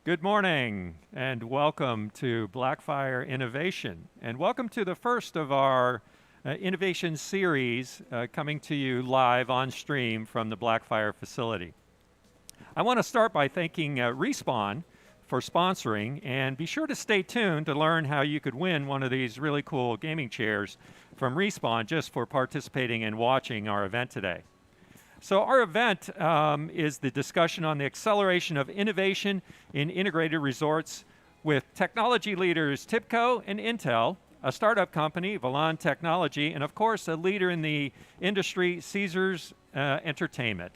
Good morning and welcome to Blackfire Innovation. And welcome to the first of our innovation series coming to you live on stream from the Blackfire facility. I want to start by thanking Respawn for sponsoring, and be sure to stay tuned to learn how you could win one of these really cool gaming chairs from Respawn just for participating and watching our event today. So our event is the discussion on the acceleration of innovation in integrated resorts with technology leaders TIBCO and Intel, a startup company, Volan Technology, and of course a leader in the industry, Caesars Entertainment.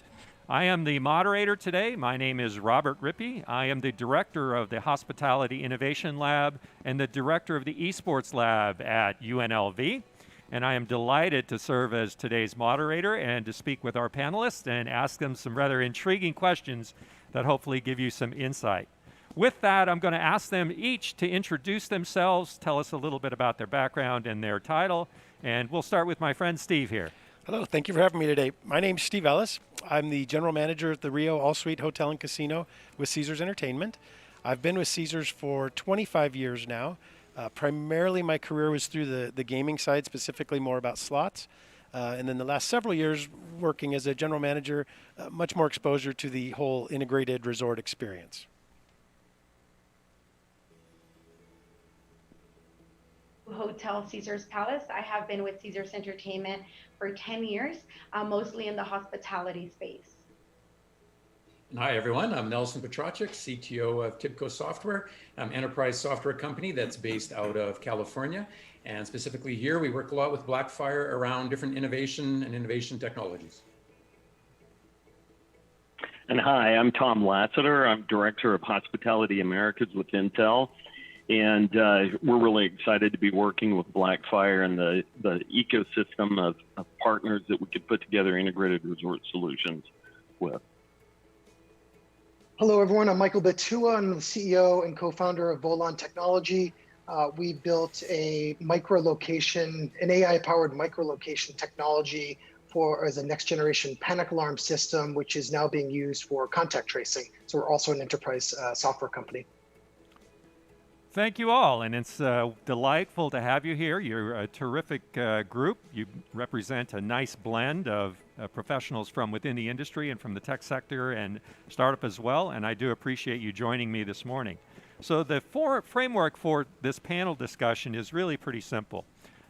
I am the moderator today. My name is Robert Rippey. I am the director of the Hospitality Innovation Lab and the director of the Esports Lab at UNLV. And I am delighted to serve as today's moderator and to speak with our panelists and ask them some rather intriguing questions that hopefully give you some insight. With that, I'm going to ask them each to introduce themselves, tell us a little bit about their background and their title, and we'll start with my friend Steve here. Hello, thank you for having me today. My name's Steve Ellis. I'm the general manager at the Rio All Suite Hotel and Casino with Caesars Entertainment. I've been with Caesars for 25 years now. Primarily my career was through the gaming side, specifically more about slots. And then the last several years working as a general manager, much more exposure to the whole integrated resort experience. Hotel Caesars Palace. I have been with Caesars Entertainment for 10 years, mostly in the hospitality space. Hi, everyone. I'm Nelson Petracek, CTO of TIBCO Software, enterprise software company that's based out of California. And specifically here, we work a lot with Blackfire around different innovation and innovation technologies. And hi, I'm Tom Lassiter. I'm Director of Hospitality Americas with Intel. And we're really excited to be working with Blackfire and the ecosystem of partners that we could put together integrated resort solutions with. Hello, everyone. I'm Michael Batua. I'm the CEO and co-founder of Volan Technology. We built a an AI-powered micro-location technology as a next-generation panic alarm system, which is now being used for contact tracing. So we're also an enterprise software company. Thank you all, and it's delightful to have you here. You're a terrific group. You represent a nice blend of professionals from within the industry and from the tech sector and startup as well, and I do appreciate you joining me this morning. So the framework for this panel discussion is really pretty simple.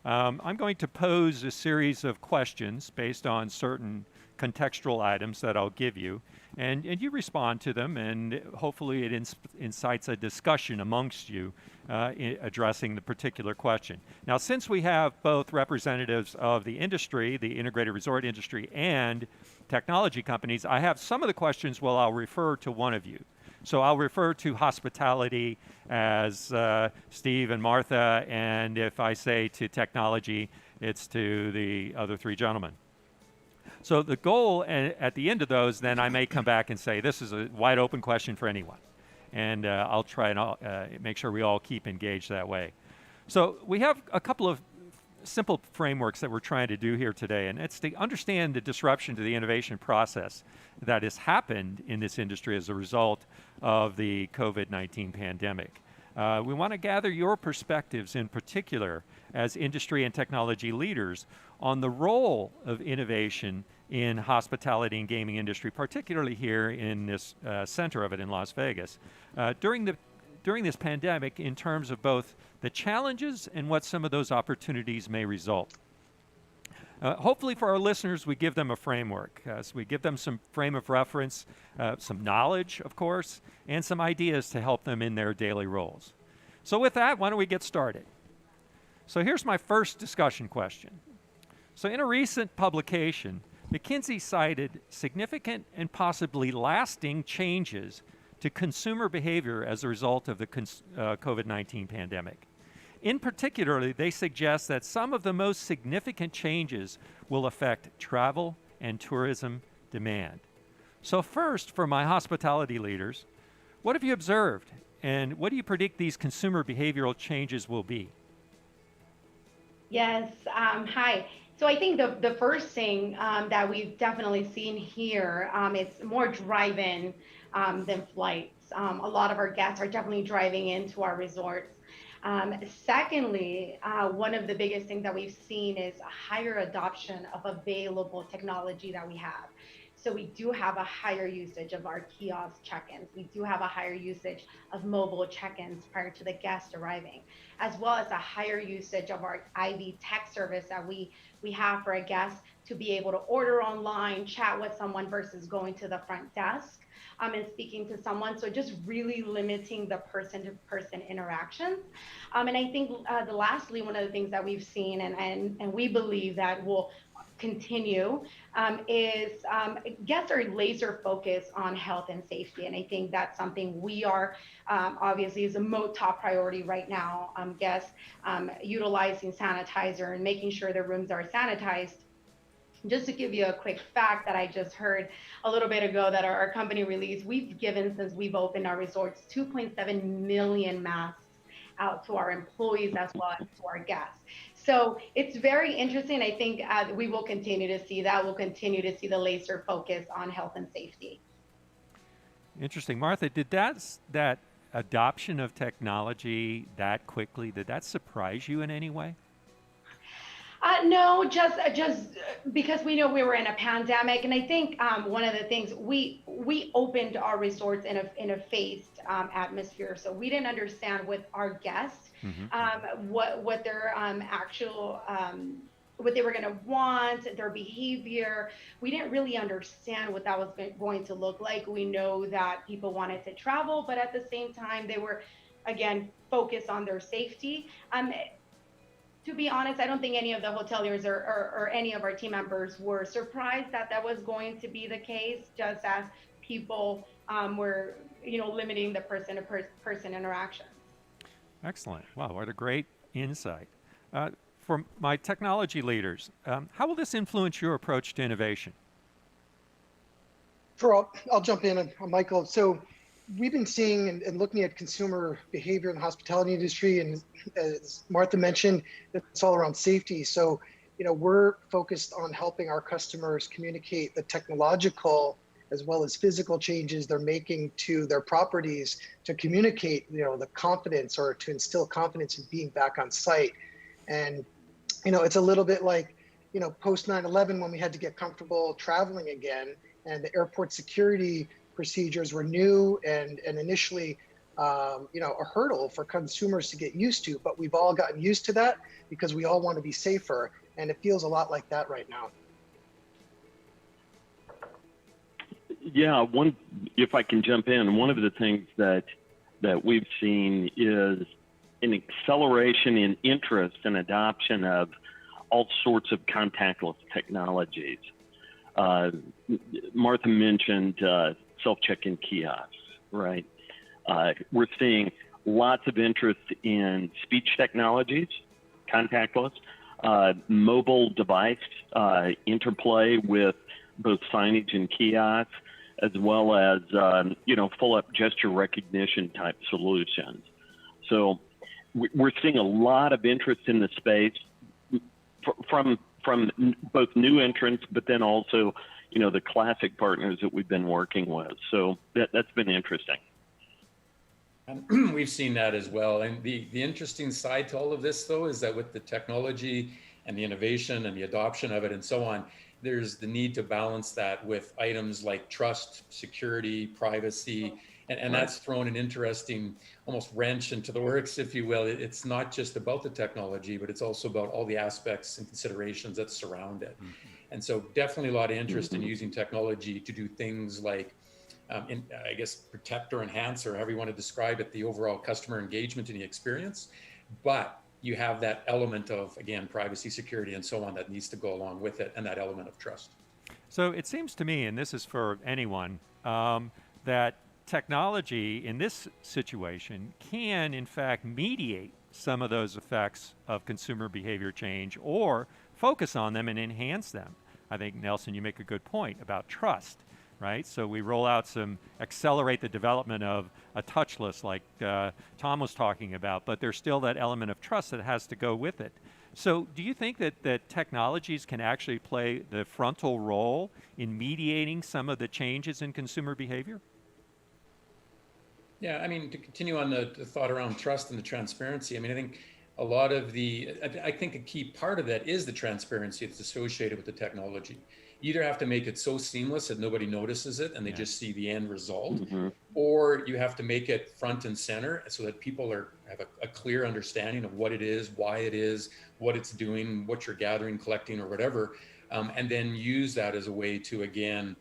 I'm going to pose a series of questions based on certain contextual items that I'll give you, and you respond to them, and hopefully it incites a discussion amongst you addressing the particular question. Now, since we have both representatives of the industry, the integrated resort industry, and technology companies, I have some of the questions where I'll refer to one of you. So I'll refer to hospitality as Steve and Martha, and if I say to technology, it's to the other three gentlemen. So the goal at the end of those, then I may come back and say, this is a wide open question for anyone. And I'll try and make sure we all keep engaged that way. So we have a couple of simple frameworks that we're trying to do here today, and it's to understand the disruption to the innovation process that has happened in this industry as a result of the COVID-19 pandemic. We want to gather your perspectives in particular as industry and technology leaders on the role of innovation in hospitality and gaming industry, particularly here in this center of it in Las Vegas, during this pandemic in terms of both the challenges and what some of those opportunities may result. Hopefully for our listeners, we give them a framework. So we give them some frame of reference, some knowledge, of course, and some ideas to help them in their daily roles. So with that, why don't we get started? So here's my first discussion question. So in a recent publication, McKinsey cited significant and possibly lasting changes to consumer behavior as a result of the COVID-19 pandemic. In particular, they suggest that some of the most significant changes will affect travel and tourism demand. So first, for my hospitality leaders, what have you observed, and what do you predict these consumer behavioral changes will be? Yes, hi. So I think the first thing that we've definitely seen here, it's more drive-in than flights. A lot of our guests are definitely driving into our resorts. Secondly, one of the biggest things that we've seen is a higher adoption of available technology that we have. So we do have a higher usage of our kiosk check-ins. We do have a higher usage of mobile check-ins prior to the guest arriving, as well as a higher usage of our IV tech service that we have for a guest to be able to order online, chat with someone versus going to the front desk and speaking to someone. So just really limiting the person-to-person interactions. And I think lastly, one of the things that we've seen and we believe that will continue is guests are laser focused on health and safety. And I think that's something we are obviously is a top priority right now. Guests utilizing sanitizer and making sure their rooms are sanitized. Just to give you a quick fact that I just heard a little bit ago that our company released, we've given, since we've opened our resorts, 2.7 million masks out to our employees as well as to our guests. So it's very interesting. I think we will continue to see that. We'll continue to see the laser focus on health and safety. Interesting. Martha, did that adoption of technology that quickly, did that surprise you in any way? No, just because we know we were in a pandemic, and I think one of the things we opened our resorts in a phased atmosphere, so we didn't understand with our guests what their actual what they were going to want, their behavior. We didn't really understand what that was going to look like. We know that people wanted to travel, but at the same time, they were again focused on their safety. To be honest, I don't think any of the hoteliers or any of our team members were surprised that that was going to be the case, just as people were, limiting the person-to-person interactions. Excellent. Wow, what a great insight. For my technology leaders, how will this influence your approach to innovation? I'll jump in, Michael. So we've been seeing and looking at consumer behavior in the hospitality industry, and as Martha mentioned, it's all around safety. So, we're focused on helping our customers communicate the technological as well as physical changes they're making to their properties to communicate, the confidence or to instill confidence in being back on site. And, it's a little bit like, post 9/11 when we had to get comfortable traveling again, and the airport security procedures were new and initially, a hurdle for consumers to get used to, but we've all gotten used to that because we all want to be safer, and it feels a lot like that right now. Yeah, if I can jump in, one of the things that we've seen is an acceleration in interest and adoption of all sorts of contactless technologies. Martha mentioned self-check-in kiosks, right? We're seeing lots of interest in speech technologies, contactless, mobile device interplay with both signage and kiosks, as well as full-up gesture recognition type solutions. So we're seeing a lot of interest in the space from both new entrants, but then also the classic partners that we've been working with. So that's been interesting. And we've seen that as well. And the interesting side to all of this, though, is that with the technology and the innovation and the adoption of it and so on, there's the need to balance that with items like trust, security, privacy, and that's thrown an interesting almost wrench into the works, if you will. It's not just about the technology, but it's also about all the aspects and considerations that surround it. And so definitely a lot of interest in using technology to do things like, protect or enhance, or however you want to describe it, the overall customer engagement in the experience. But you have that element of, again, privacy, security, and so on that needs to go along with it, and that element of trust. So it seems to me, and this is for anyone, that technology in this situation can, in fact, mediate some of those effects of consumer behavior change or focus on them and enhance them. I think, Nelson, you make a good point about trust, right? So we roll out accelerate the development of a touchless like Tom was talking about, but there's still that element of trust that has to go with it. So do you think that technologies can actually play the frontal role in mediating some of the changes in consumer behavior? Yeah, I mean, to continue on the thought around trust and the transparency, I mean, I think a lot of I think a key part of that is the transparency that's associated with the technology. You either have to make it so seamless that nobody notices it and they just see the end result, or you have to make it front and center so that people have a clear understanding of what it is, why it is, what it's doing, what you're gathering, collecting, or whatever, and then use that as a way to, again,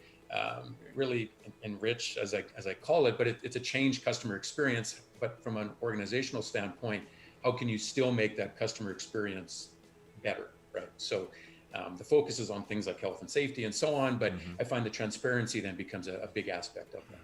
really enrich, as I call it, but it's a change customer experience. But from an organizational standpoint, how can you still make that customer experience better, right? So the focus is on things like health and safety and so on, but I find the transparency then becomes a big aspect of that.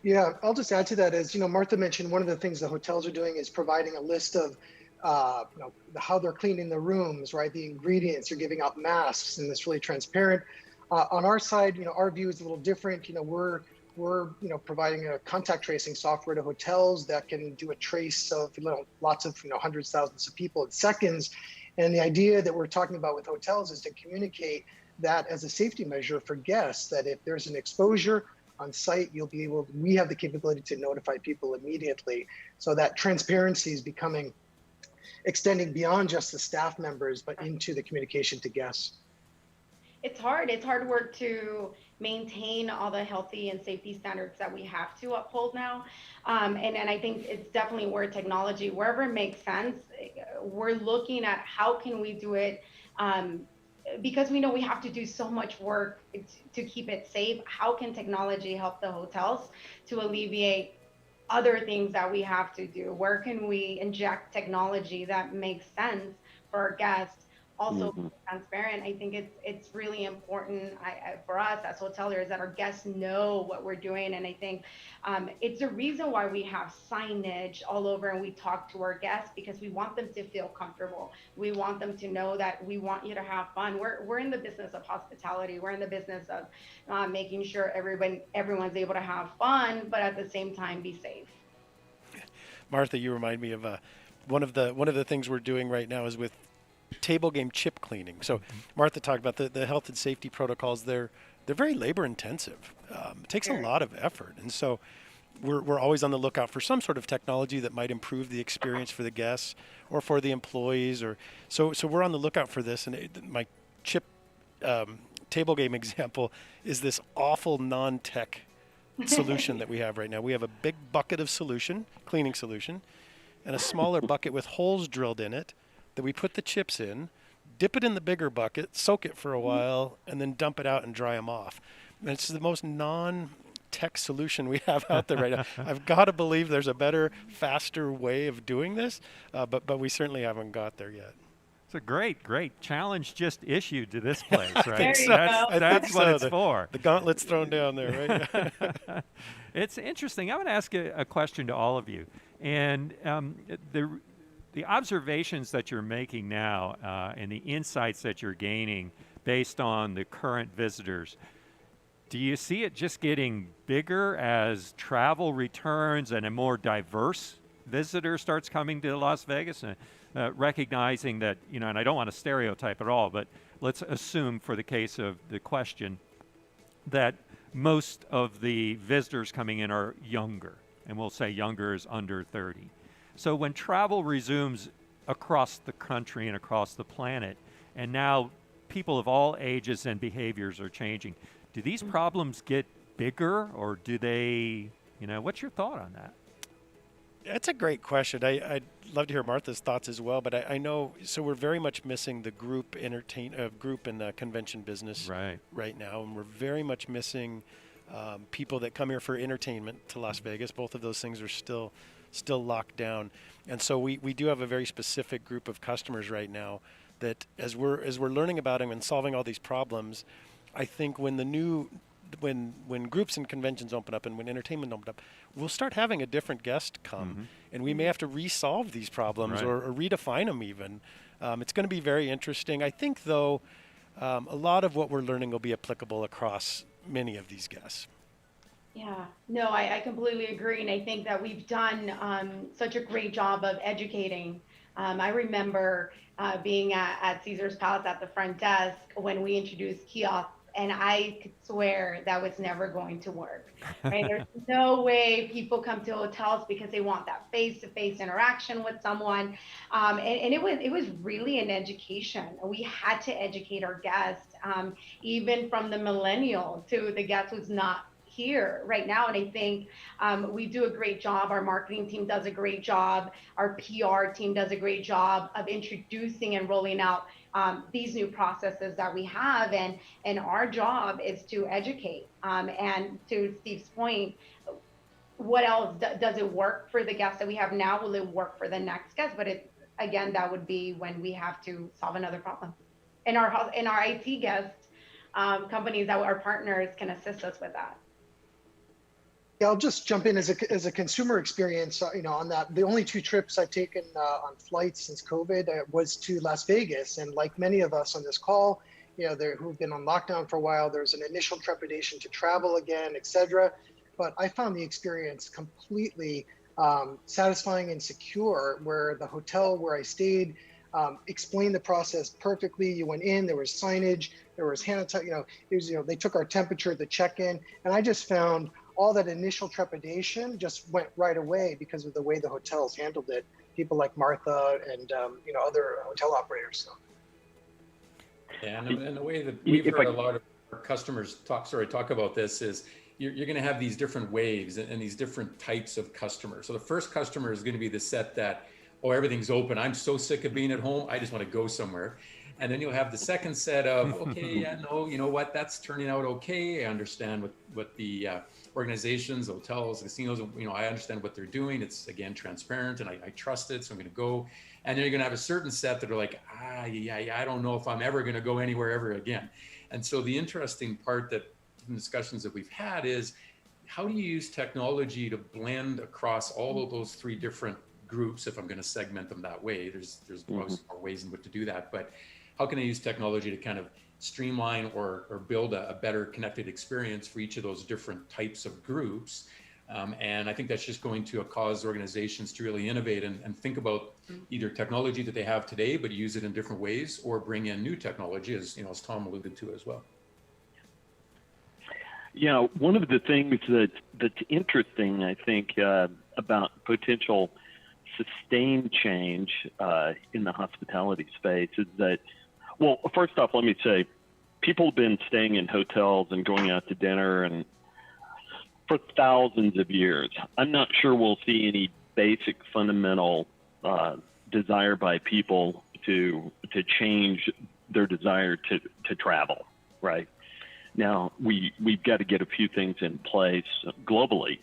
Yeah, I'll just add to that. As you know, Martha mentioned, one of the things the hotels are doing is providing a list of how they're cleaning the rooms, right? The ingredients, you're giving out masks, and it's really transparent. On our side, our view is a little different. We're providing a contact tracing software to hotels that can do a trace of lots of hundreds, thousands of people in seconds. And the idea that we're talking about with hotels is to communicate that as a safety measure for guests, that if there's an exposure on site, we have the capability to notify people immediately. So that transparency is extending beyond just the staff members, but into the communication to guests. It's hard. It's hard work to maintain all the healthy and safety standards that we have to uphold now. And I think it's definitely where technology, wherever it makes sense, we're looking at how can we do it, because we know we have to do so much work to keep it safe. How can technology help the hotels to alleviate other things that we have to do? Where can we inject technology that makes sense for our guests? Also transparent. I think it's really important for us as hoteliers that our guests know what we're doing. And I think it's a reason why we have signage all over and we talk to our guests, because we want them to feel comfortable. We want them to know that we want you to have fun. We're in the business of hospitality. We're in the business of making sure everyone's able to have fun, but at the same time be safe. Martha, you remind me of one of the things we're doing right now is with table game chip cleaning. So Martha talked about the health and safety protocols. They're very labor intensive. It takes a lot of effort. And so we're always on the lookout for some sort of technology that might improve the experience for the guests or for the employees. So we're on the lookout for this. And my chip table game example is this awful non-tech solution that we have right now. We have a big bucket of cleaning solution, and a smaller bucket with holes drilled in it that we put the chips in, dip it in the bigger bucket, soak it for a while, and then dump it out and dry them off. And it's the most non-tech solution we have out there right now. I've got to believe there's a better, faster way of doing this, but we certainly haven't got there yet. It's a great challenge just issued to this place, right? There you go. That's what it's for. The gauntlet's thrown down there, right? It's interesting. I'm going to ask a question to all of you. And the observations that you're making now and the insights that you're gaining based on the current visitors, do you see it just getting bigger as travel returns and a more diverse visitor starts coming to Las Vegas? Recognizing that, and I don't want to stereotype at all, but let's assume for the case of the question that most of the visitors coming in are younger, and we'll say younger is under 30. So when travel resumes across the country and across the planet, and now people of all ages and behaviors are changing, do these problems get bigger, or do they, what's your thought on that? That's a great question. I'd love to hear Martha's thoughts as well, but I know, so we're very much missing the group and convention business right now, and we're very much missing people that come here for entertainment to Las Vegas. Both of those things are still locked down, and so we do have a very specific group of customers right now that as we're learning about them and solving all these problems, I think when groups and conventions open up and when entertainment open up, we'll start having a different guest come, and we may have to resolve these problems or redefine them even. It's going to be very interesting. I think, though, a lot of what we're learning will be applicable across many of these guests. Yeah, no, I completely agree. And I think that we've done such a great job of educating. I remember being at Caesar's Palace at the front desk when we introduced kiosks and I could swear that was never going to work. Right? There's no way people come to hotels because they want that face-to-face interaction with someone, and it was really an education. We had to educate our guests, even from the millennial to the guest who's not here right now. And I think we do a great job. Our marketing team does a great job. Our PR team does a great job of introducing and rolling out these new processes that we have. And our job is to educate. And to Steve's point, what else does it work for the guests that we have now? Will it work for the next guest? But again, that would be when we have to solve another problem. And our IT guest companies that are partners can assist us with that. Yeah, I'll just jump in as a consumer experience. On that, the only 2 trips I've taken on flights since COVID was to Las Vegas, and like many of us on this call, who've been on lockdown for a while, there's an initial trepidation to travel again, etc. But I found the experience completely satisfying and secure. Where the hotel where I stayed explained the process perfectly. You went in, there was signage, there was hand sanitizer. They took our temperature at the check-in, and I just found all that initial trepidation just went right away because of the way the hotels handled it. People like Martha and other hotel operators. So. Yeah, and the way that we've heard a lot of our customers talk about this is you're going to have these different waves and these different types of customers. So the first customer is going to be the set that, oh, everything's open. I'm so sick of being at home. I just want to go somewhere. And then you'll have the second set of, okay, yeah, no, you know what, that's turning out okay. I understand what the organizations, hotels, casinos, I understand what they're doing. It's, again, transparent, and I trust it, so I'm going to go. And then you're going to have a certain set that are like, I don't know if I'm ever going to go anywhere ever again. And so the interesting part that in discussions that we've had is, how do you use technology to blend across all of those 3 different groups, if I'm going to segment them that way? There's more ways in which to do that, but how can I use technology to kind of streamline or build a better connected experience for each of those different types of groups? And I think that's just going to cause organizations to really innovate and think about either technology that they have today, but use it in different ways, or bring in new technology, as Tom alluded to as well. Yeah, one of the things that's interesting, I think, about potential sustained change in the hospitality space is that, well, first off, let me say, people have been staying in hotels and going out to dinner and for thousands of years. I'm not sure we'll see any basic fundamental desire by people to change their desire to travel, right? Now, we've got to get a few things in place globally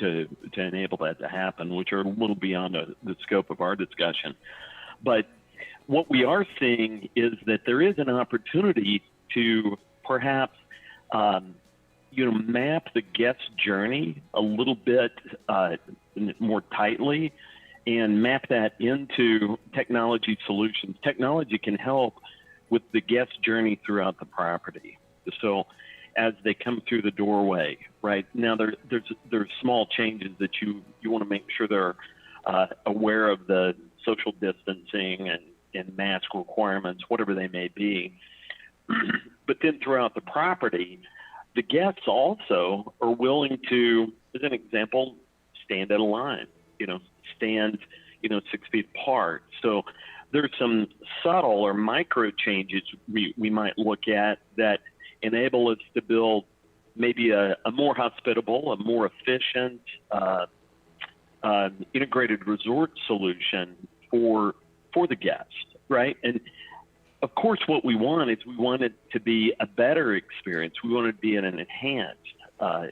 to enable that to happen, which are a little beyond the scope of our discussion. But what we are seeing is that there is an opportunity to perhaps map the guest journey a little bit more tightly and map that into technology solutions. Technology can help with the guest journey throughout the property. So as they come through the doorway, right? Now there's small changes that you want to make sure they're aware of the social distancing and mask requirements, whatever they may be. But then throughout the property, the guests also are willing to, as an example, stand at a line, stand, 6 feet apart. So there's some subtle or micro changes we might look at that enable us to build maybe a more hospitable, a more efficient, integrated resort solution for the guest, right? And of course, what we want is we want it to be a better experience. We want it to be an enhanced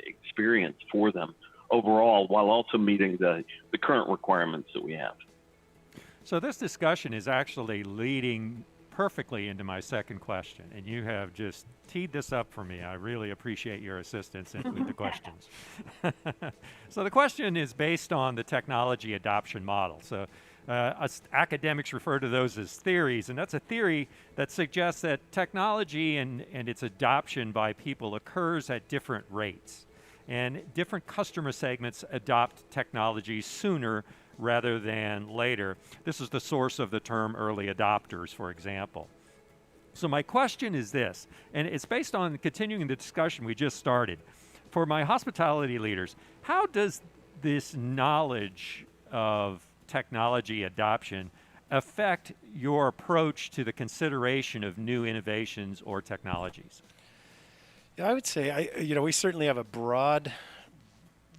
experience for them overall, while also meeting the current requirements that we have. So this discussion is actually leading perfectly into my second question, and you have just teed this up for me. I really appreciate your assistance with the questions. So the question is based on the technology adoption model. So academics refer to those as theories, and that's a theory that suggests that technology and its adoption by people occurs at different rates, and different customer segments adopt technology sooner rather than later. This is the source of the term early adopters, for example. So my question is this, and it's based on continuing the discussion we just started. For my hospitality leaders, how does this knowledge of technology adoption affect your approach to the consideration of new innovations or technologies? Yeah, I would say, we certainly have a broad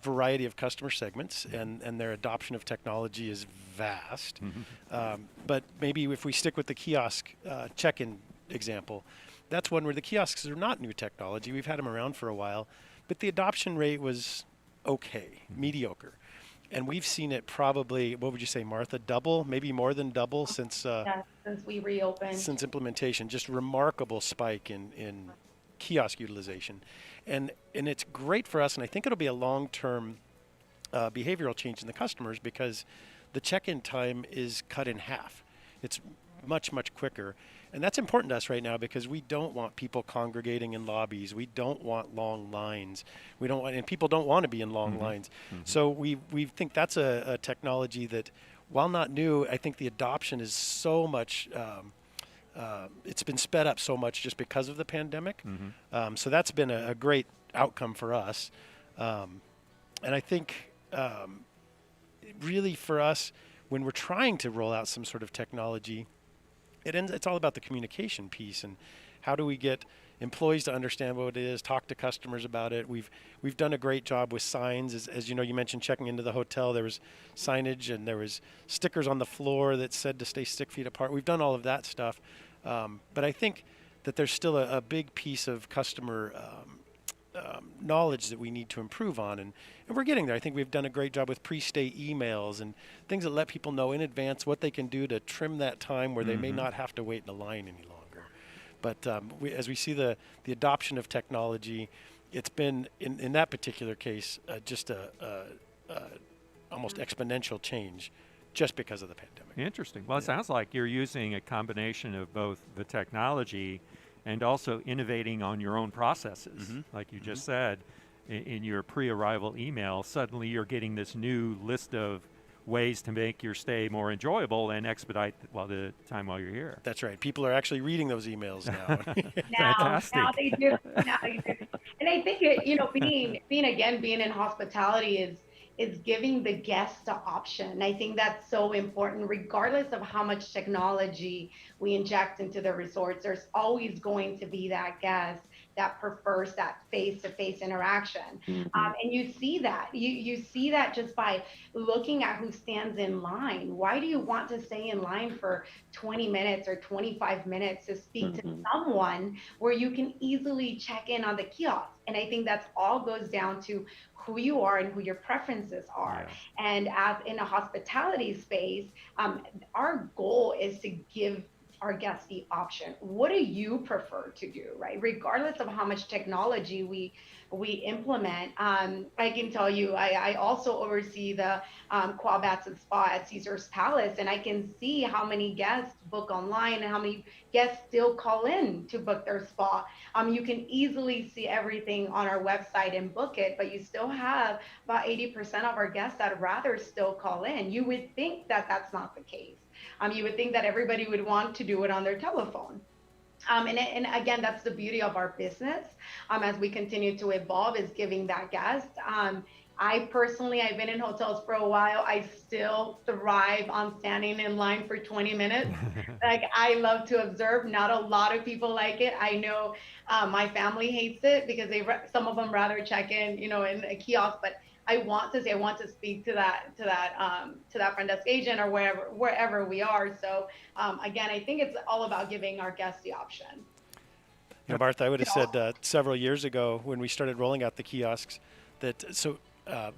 variety of customer segments, and their adoption of technology is vast. But maybe if we stick with the kiosk check-in example, that's one where the kiosks are not new technology. We've had them around for a while, but the adoption rate was okay, mediocre. And we've seen it probably, what would you say, Martha, double, maybe more than double since Since we reopened. since implementation. Just remarkable spike in kiosk utilization. And it's great for us, and I think it'll be a long-term behavioral change in the customers because the check-in time is cut in half. It's much, much quicker. And that's important to us right now because we don't want people congregating in lobbies. We don't want long lines. We don't want, and people don't want to be in long lines. So we think that's a technology that, while not new, I think the adoption is so much, it's been sped up so much just because of the pandemic. So that's been a great outcome for us. And I think really for us, when we're trying to roll out some sort of technology, it's all about the communication piece and how do we get employees to understand what it is, talk to customers about it. We've done a great job with signs. As you know, you mentioned checking into the hotel. There was signage and there was stickers on the floor that said to stay 6 feet apart. We've done all of that stuff. But I think that there's still a big piece of customer knowledge that we need to improve on, and we're getting there. I think we've done a great job with pre-stay emails and things that let people know in advance what they can do to trim that time where they may not have to wait in a line any longer. But as we see the adoption of technology, it's been, in that particular case, just a almost exponential change just because of the pandemic. Interesting. Well, it sounds like you're using a combination of both the technology and also innovating on your own processes. Like you just said, in your pre-arrival email, suddenly you're getting this new list of ways to make your stay more enjoyable and expedite the time while you're here. That's right. People are actually reading those emails now. Fantastic. Now they do. Now they do. And I think being in hospitality is giving the guest the option. I think that's so important, regardless of how much technology we inject into the resorts. There's always going to be that guest that prefers that face-to-face interaction. And you see that. You see that just by looking at who stands in line. Why do you want to stay in line for 20 minutes or 25 minutes to speak to someone where you can easily check in on the kiosk? And I think that's all goes down to who you are and who your preferences are. Yeah. And as in a hospitality space, our goal is to give our guests the option. What do you prefer to do, right? Regardless of how much technology we implement. I can tell you, I also oversee the Quad Baths and Spa at Caesars Palace, and I can see how many guests book online and how many guests still call in to book their spa. You can easily see everything on our website and book it, but you still have about 80% of our guests that rather still call in. You would think that that's not the case. You would think that everybody would want to do it on their telephone. And again, that's the beauty of our business as we continue to evolve, is giving that guest. I've been in hotels for a while. I still thrive on standing in line for 20 minutes. Like, I love to observe. Not a lot of people like it. I know my family hates it because some of them rather check in, in a kiosk, but I want to speak to that front desk agent or wherever we are. So again, I think it's all about giving our guests the option. Martha, I would have said several years ago when we started rolling out the kiosks that,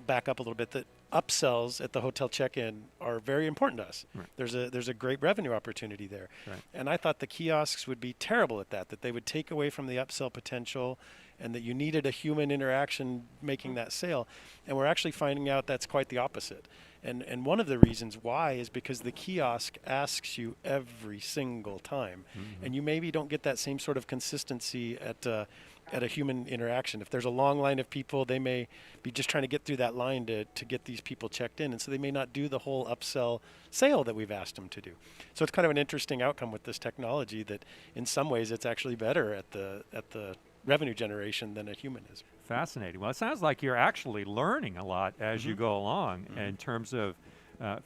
back up a little bit, that upsells at the hotel check-in are very important to us. Right. There's a great revenue opportunity there. Right. And I thought the kiosks would be terrible at that they would take away from the upsell potential and that you needed a human interaction making that sale. And we're actually finding out that's quite the opposite. And one of the reasons why is because the kiosk asks you every single time, and you maybe don't get that same sort of consistency at a human interaction. If there's a long line of people, they may be just trying to get through that line to get these people checked in, and so they may not do the whole upsell sale that we've asked them to do. So it's kind of an interesting outcome with this technology that in some ways it's actually better at the revenue generation than a human is. Fascinating. Well, it sounds like you're actually learning a lot as you go along in terms of,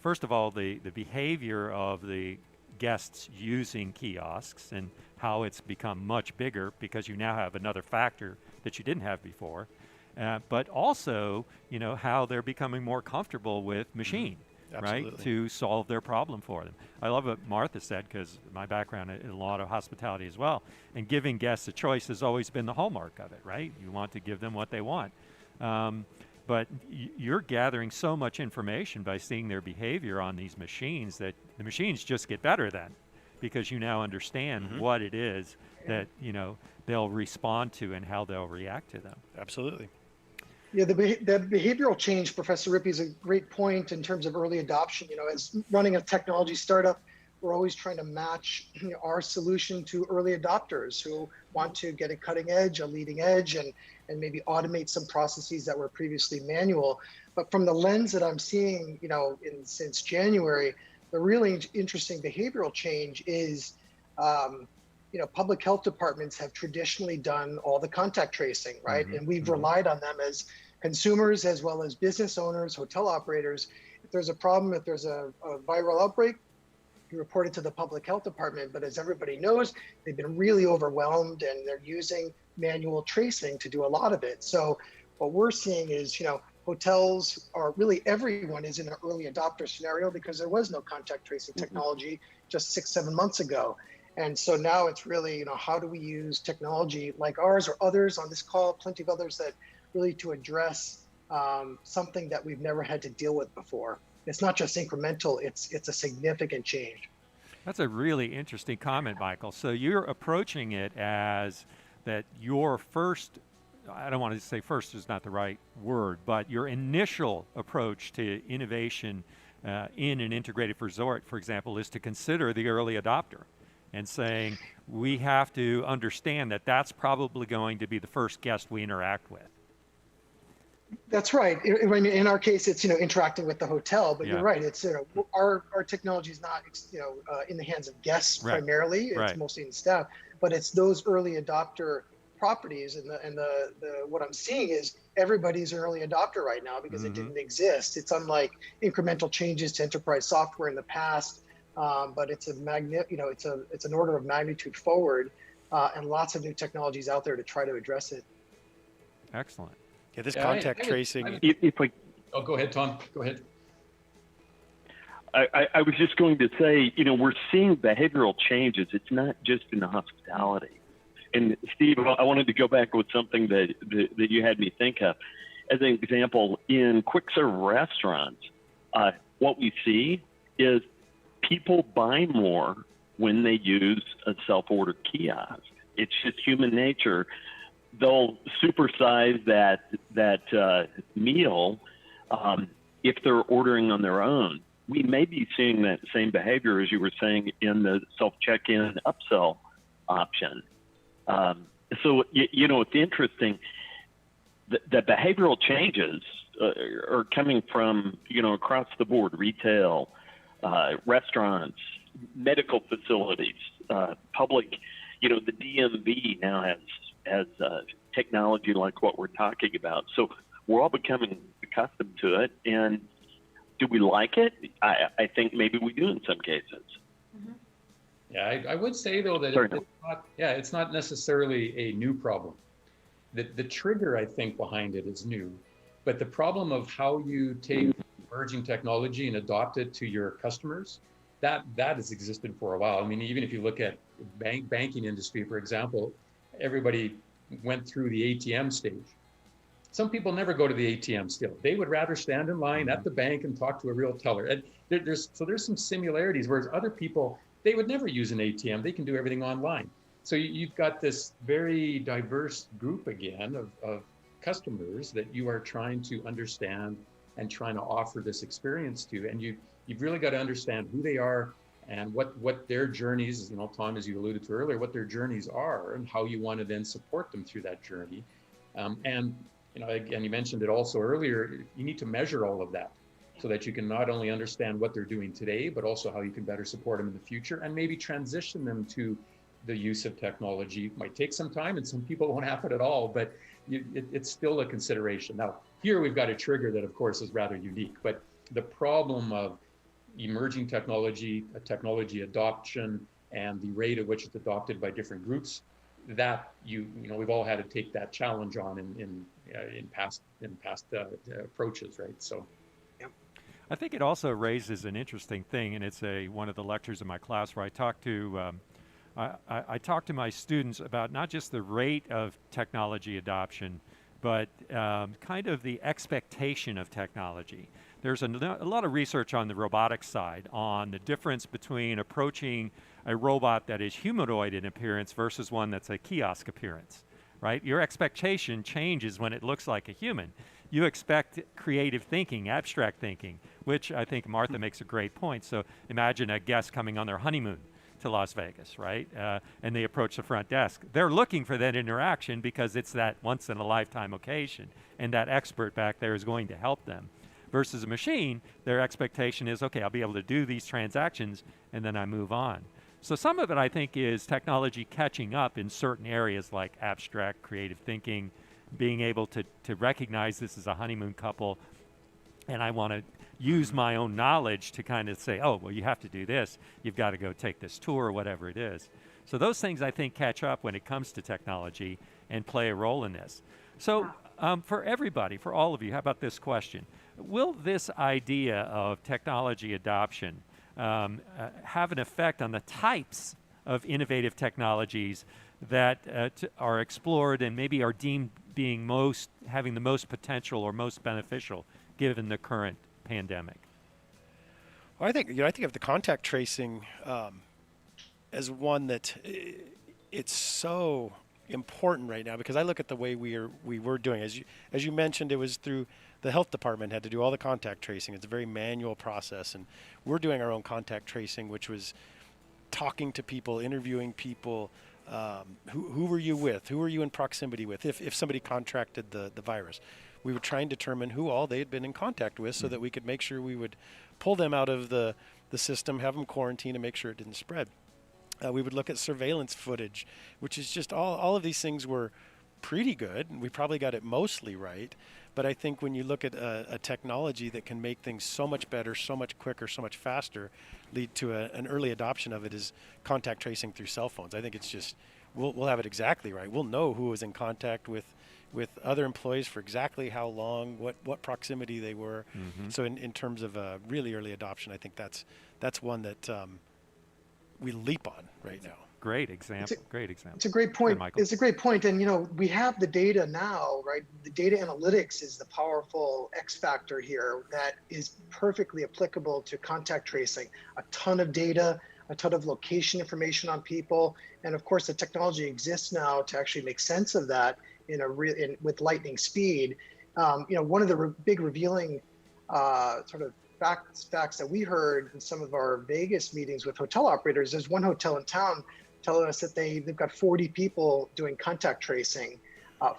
first of all, the behavior of the guests using kiosks and how it's become much bigger because you now have another factor that you didn't have before, but also, how they're becoming more comfortable with machine. Right, Absolutely. to solve their problem for them. I love what Martha said because my background in a lot of hospitality as well. And giving guests a choice has always been the hallmark of it, right? You want to give them what they want. But you're gathering so much information by seeing their behavior on these machines that the machines just get better then because you now understand what it is that, they'll respond to and how they'll react to them. Absolutely. Yeah, the behavioral change, Professor Rippey, is a great point in terms of early adoption. As running a technology startup, we're always trying to match our solution to early adopters who want to get a cutting edge, a leading edge, and maybe automate some processes that were previously manual. But from the lens that I'm seeing, since January, the really interesting behavioral change is, public health departments have traditionally done all the contact tracing, right? And we've relied on them as consumers as well as business owners, hotel operators. If there's a problem, if there's a viral outbreak, you report it to the public health department. But as everybody knows, they've been really overwhelmed and they're using manual tracing to do a lot of it. So what we're seeing is, hotels are really everyone is in an early adopter scenario because there was no contact tracing technology just 6-7 months ago. And so now it's really, how do we use technology like ours or others on this call, plenty of others that really to address something that we've never had to deal with before. It's not just incremental, it's a significant change. That's a really interesting comment, Michael. So you're approaching it as that your first, I don't want to say first is not the right word, but your initial approach to innovation in an integrated resort, for example, is to consider the early adopter and saying, we have to understand that that's probably going to be the first guest we interact with. That's right. I mean, in our case, it's interacting with the hotel. But you're right. It's our technology is not in the hands of guests primarily. It's mostly in staff. But it's those early adopter properties, and the what I'm seeing is everybody's an early adopter right now because it didn't exist. It's unlike incremental changes to enterprise software in the past. But it's it's an order of magnitude forward, and lots of new technologies out there to try to address it. Excellent. Yeah, this contact tracing. Oh, go ahead, Tom. Go ahead. I was just going to say, we're seeing behavioral changes. It's not just in the hospitality. And Steve, I wanted to go back with something that you had me think of. As an example, in quick serve restaurants, what we see is people buy more when they use a self-order kiosk. It's just human nature. They'll supersize that meal if they're ordering on their own. We may be seeing that same behavior, as you were saying, in the self-check-in upsell option. So, it's interesting. The behavioral changes are coming from, across the board, retail, restaurants, medical facilities, public, the DMV now has technology like what we're talking about. So we're all becoming accustomed to it. And do we like it? I think maybe we do in some cases. Yeah, I would say though that it's not necessarily a new problem. The trigger, I think, behind it is new, but the problem of how you take emerging technology and adopt it to your customers, that has existed for a while. I mean, even if you look at banking industry, for example, everybody went through the ATM stage. Some people never go to the ATM still. They would rather stand in line at the bank and talk to a real teller. And there's some similarities, whereas other people, they would never use an ATM. They can do everything online. So you've got this very diverse group again of customers that you are trying to understand and trying to offer this experience to. And you've really got to understand who they are and what their journeys, Tom, as you alluded to earlier, what their journeys are and how you want to then support them through that journey. And again, you mentioned it also earlier, you need to measure all of that so that you can not only understand what they're doing today, but also how you can better support them in the future and maybe transition them to the use of technology. It might take some time and some people won't have it at all, but it's still a consideration. Now, here we've got a trigger that of course is rather unique, but the problem of emerging technology adoption and the rate at which it's adopted by different groups, that we've all had to take that challenge on in past approaches, right? So. I think it also raises an interesting thing, and it's one of the lectures in my class where I talk to I talk to my students about not just the rate of technology adoption, but kind of the expectation of technology. There's a lot of research on the robotics side on the difference between approaching a robot that is humanoid in appearance versus one that's a kiosk appearance, right? Your expectation changes when it looks like a human. You expect creative thinking, abstract thinking, which I think Martha makes a great point. So imagine a guest coming on their honeymoon to Las Vegas, right? And they approach the front desk. They're looking for that interaction because it's that once in a lifetime occasion, and that expert back there is going to help them. Versus a machine, their expectation is, okay, I'll be able to do these transactions and then I move on. So some of it, I think, is technology catching up in certain areas like abstract creative thinking, being able to recognize this is a honeymoon couple and I want to use my own knowledge to kind of say, oh, well, you have to do this. You've got to go take this tour or whatever it is. So those things, I think, catch up when it comes to technology and play a role in this. So for everybody, for all of you, how about this question? Will this idea of technology adoption have an effect on the types of innovative technologies that are explored and maybe are deemed being having the most potential or most beneficial given the current pandemic? Well, I think of the contact tracing as one that it's so important right now, because I look at the way we were doing, as you mentioned, it was through the health department had to do all the contact tracing. It's a very manual process, and we're doing our own contact tracing, which was talking to people, interviewing people. Who were you with? Who were you in proximity with? If somebody contracted the virus, we would try and determine who all they had been in contact with, so that we could make sure we would pull them out of the system, have them quarantined, and make sure it didn't spread. We would look at surveillance footage, which is just all of these things were pretty good, and we probably got it mostly right. But I think when you look at a technology that can make things so much better, so much quicker, so much faster, lead to an early adoption of it is contact tracing through cell phones. I think it's just, we'll have it exactly right. We'll know who was in contact with other employees for exactly how long, what proximity they were. Mm-hmm. So in terms of really early adoption, I think that's one that we leap on right now. Great example. Great example. It's a great point. It's a great point. And, we have the data now, right? The data analytics is the powerful X factor here that is perfectly applicable to contact tracing. A ton of data, a ton of location information on people. And of course, the technology exists now to actually make sense of that with lightning speed. One of the big revealing sort of facts that we heard in some of our Vegas meetings with hotel operators, there's one hotel in town telling us that they've got 40 people doing contact tracing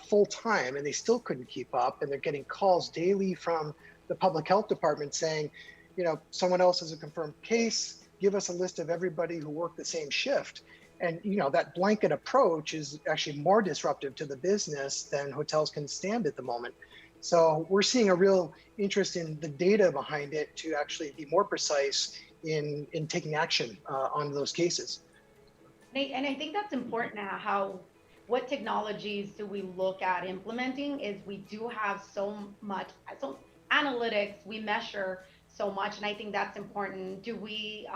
full time, and they still couldn't keep up. And they're getting calls daily from the public health department saying, someone else has a confirmed case, give us a list of everybody who worked the same shift. And that blanket approach is actually more disruptive to the business than hotels can stand at the moment. So we're seeing a real interest in the data behind it to actually be more precise in taking action on those cases. And I think that's important now, what technologies do we look at implementing is we do have so analytics, we measure so much, and I think that's important. Do we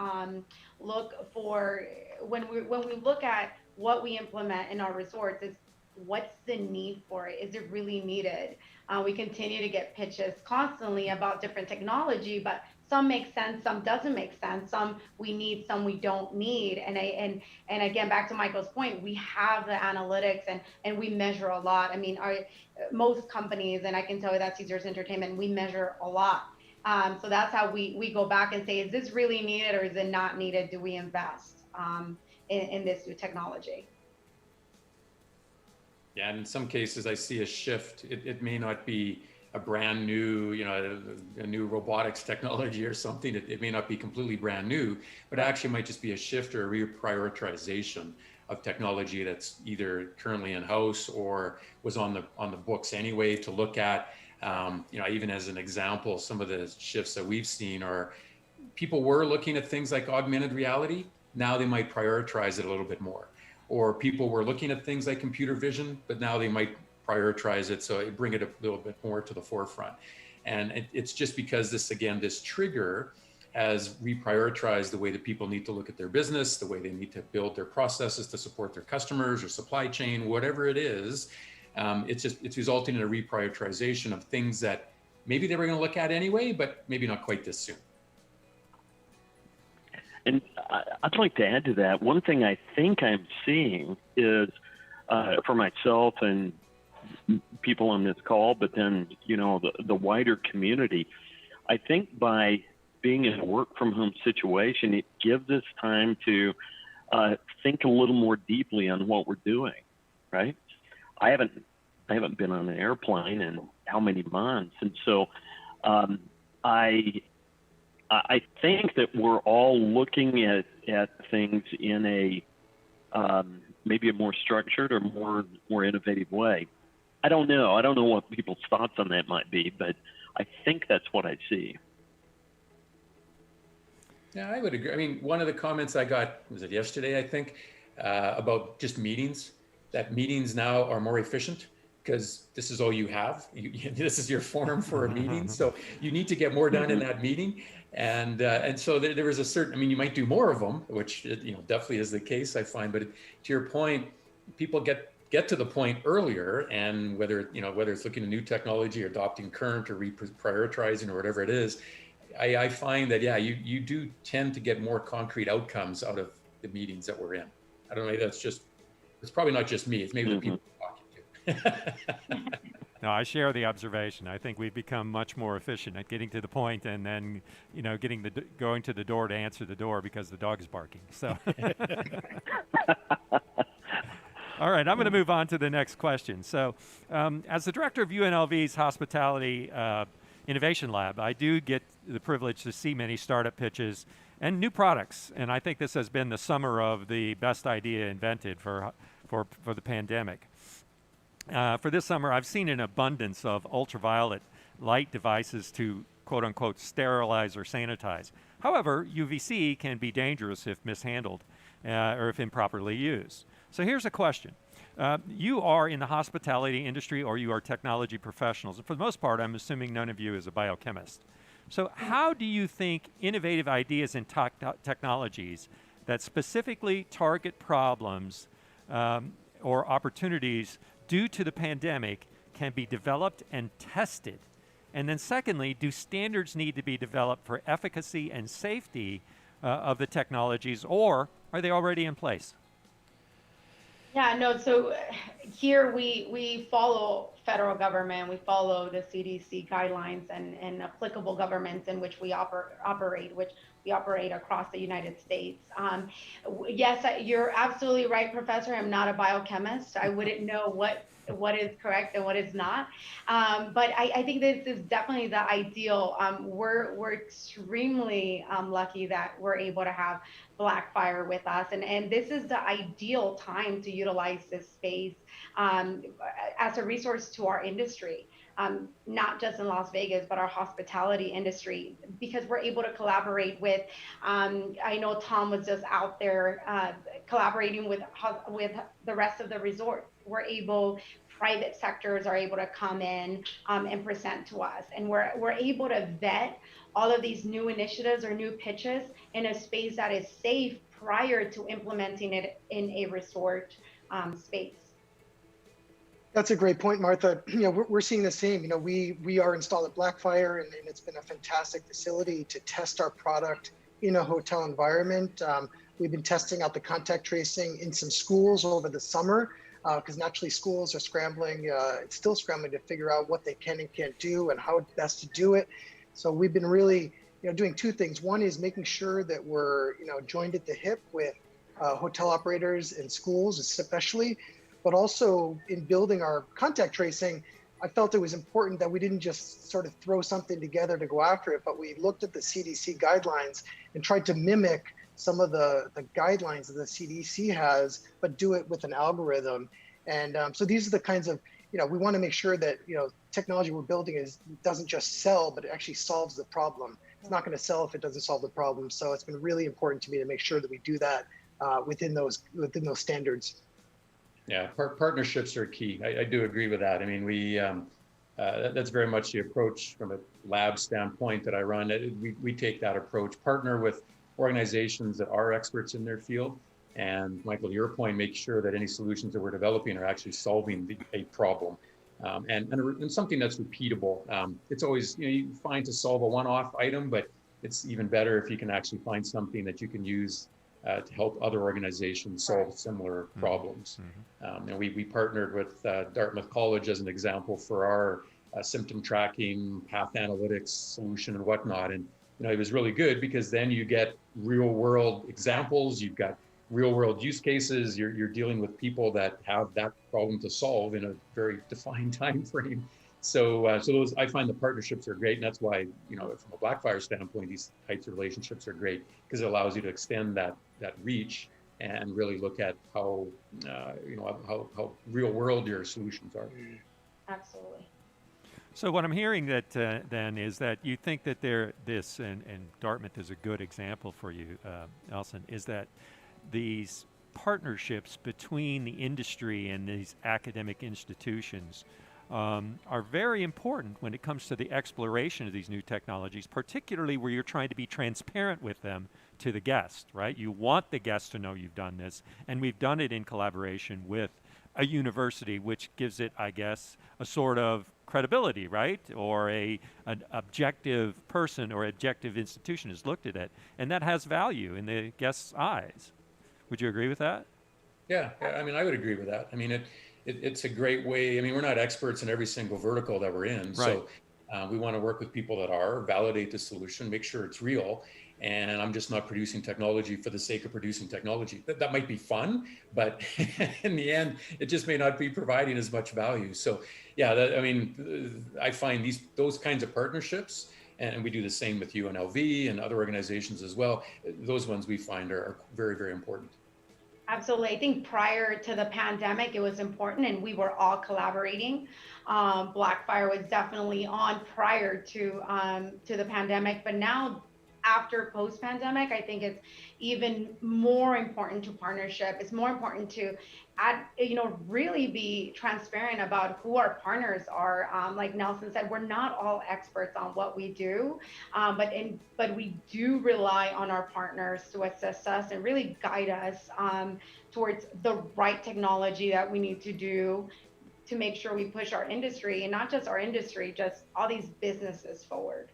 look for, when we look at what we implement in our resorts, is what's the need for it? Is it really needed? We continue to get pitches constantly about different technology, but some make sense, some doesn't make sense, some we need, some we don't need. And again, back to Michael's point, we have the analytics and we measure a lot. I mean, our most companies, and I can tell you that Caesars Entertainment, we measure a lot. So that's how we go back and say, is this really needed or is it not needed? Do we invest in this new technology? Yeah, and in some cases, I see a shift. It may not be a brand new, a new robotics technology or something. It may not be completely brand new, but actually might just be a shift or a reprioritization of technology that's either currently in house or was on the books anyway to look at. Even as an example, some of the shifts that we've seen are people were looking at things like augmented reality. Now they might prioritize it a little bit more. Or people were looking at things like computer vision, but now they might prioritize it. So it bring it a little bit more to the forefront. And it's just because this trigger has reprioritized the way that people need to look at their business, the way they need to build their processes to support their customers or supply chain, whatever it is. It's resulting in a reprioritization of things that maybe they were going to look at anyway, but maybe not quite this soon. And I'd like to add to that. One thing I think I'm seeing is for myself and people on this call, but then, the wider community, I think by being in a work from home situation, it gives us time to think a little more deeply on what we're doing, right? I haven't been on an airplane in how many months. And so I think that we're all looking at things in a maybe a more structured or more innovative way. I don't know what people's thoughts on that might be, but I think that's what I see. Yeah, I would agree. I mean, one of the comments I got, was it yesterday, I think, about just meetings, that meetings now are more efficient because this is all you have. This is your forum for a meeting. So you need to get more done in that meeting. And so there is a certain, I mean, you might do more of them, which definitely is the case, I find. But to your point, people get to the point earlier, and whether it's looking at new technology or adopting current or reprioritizing or whatever it is, I find that, yeah, you do tend to get more concrete outcomes out of the meetings that we're in. I don't know, maybe it's probably not just me, it's maybe the people I'm talking to. No, I share the observation. I think we've become much more efficient at getting to the point and then, going to the door to answer the door because the dog is barking. So, all right, I'm going to move on to the next question. So, as the director of UNLV's Hospitality Innovation Lab, I do get the privilege to see many startup pitches and new products. And I think this has been the summer of the best idea invented for the pandemic. For this summer, I've seen an abundance of ultraviolet light devices to quote unquote sterilize or sanitize. However, UVC can be dangerous if mishandled or if improperly used. So here's a question. You are in the hospitality industry or you are technology professionals. And for the most part, I'm assuming none of you is a biochemist. So how do you think innovative ideas and technologies that specifically target problems or opportunities due to the pandemic can be developed and tested? And then secondly, do standards need to be developed for efficacy and safety of the technologies, or are they already in place? Yeah, no, so here we follow federal government, we follow the CDC guidelines and applicable governments in which we operate, which we operate across the United States. Yes, you're absolutely right, Professor. I'm not a biochemist. I wouldn't know what is correct and what is not. But I think this is definitely the ideal. We're extremely lucky that we're able to have Blackfire with us. And this is the ideal time to utilize this space as a resource to our industry. Not just in Las Vegas, but our hospitality industry, because we're able to collaborate with, I know Tom was just out there collaborating with the rest of the resort. Private sectors are able to come in and present to us. And we're able to vet all of these new initiatives or new pitches in a space that is safe prior to implementing it in a resort space. That's a great point, Martha. We're seeing the same. We are installed at Blackfire, and it's been a fantastic facility to test our product in a hotel environment. We've been testing out the contact tracing in some schools over the summer because naturally schools are still scrambling to figure out what they can and can't do and how best to do it. So we've been really, doing two things. One is making sure that we're, joined at the hip with hotel operators and schools, especially. But also in building our contact tracing, I felt it was important that we didn't just sort of throw something together to go after it, but we looked at the CDC guidelines and tried to mimic some of the guidelines that the CDC has, but do it with an algorithm. And so these are the kinds of, we want to make sure that, technology we're building doesn't just sell, but it actually solves the problem. It's not going to sell if it doesn't solve the problem. So it's been really important to me to make sure that we do that within those standards. Yeah, partnerships are key. I do agree with that. I mean, that's very much the approach from a lab standpoint that I run. We take that approach, partner with organizations that are experts in their field. And Michael, to your point, make sure that any solutions that we're developing are actually solving a problem and something that's repeatable. It's always, you find to solve a one-off item, but it's even better if you can actually find something that you can use to help other organizations solve similar problems. And we partnered with Dartmouth College as an example for our symptom tracking, path analytics solution and whatnot. And it was really good because then you get real world examples, you've got real world use cases, you're dealing with people that have that problem to solve in a very defined time frame. So those, I find the partnerships are great, and that's why, from a Blackfire standpoint, these types of relationships are great because it allows you to extend that reach and really look at how real world your solutions are. Absolutely. So what I'm hearing that then is that you think that this and Dartmouth is a good example for you, Elson, is that these partnerships between the industry and these academic institutions are very important when it comes to the exploration of these new technologies, particularly where you're trying to be transparent with them to the guest, right? You want the guest to know you've done this, and we've done it in collaboration with a university, which gives it, I guess, a sort of credibility, right? Or an objective person or objective institution has looked at it, and that has value in the guest's eyes. Would you agree with that? Yeah, I mean, I would agree with that. I mean, it's a great way. I mean, we're not experts in every single vertical that we're in. Right. So we want to work with people that are, validate the solution, make sure it's real. And I'm just not producing technology for the sake of producing technology. That might be fun, but in the end, it just may not be providing as much value. So yeah, I find those kinds of partnerships, and we do the same with UNLV and other organizations as well. Those ones we find are very, very important. Absolutely. I think prior to the pandemic, it was important and we were all collaborating. Blackfire was definitely on prior to the pandemic, but now after post-pandemic, I think it's even more important to partnership. It's more important to really be transparent about who our partners are. Like Nelson said, we're not all experts on what we do, but we do rely on our partners to assist us and really guide us towards the right technology that we need to do to make sure we push our industry, and not just our industry, just all these businesses forward.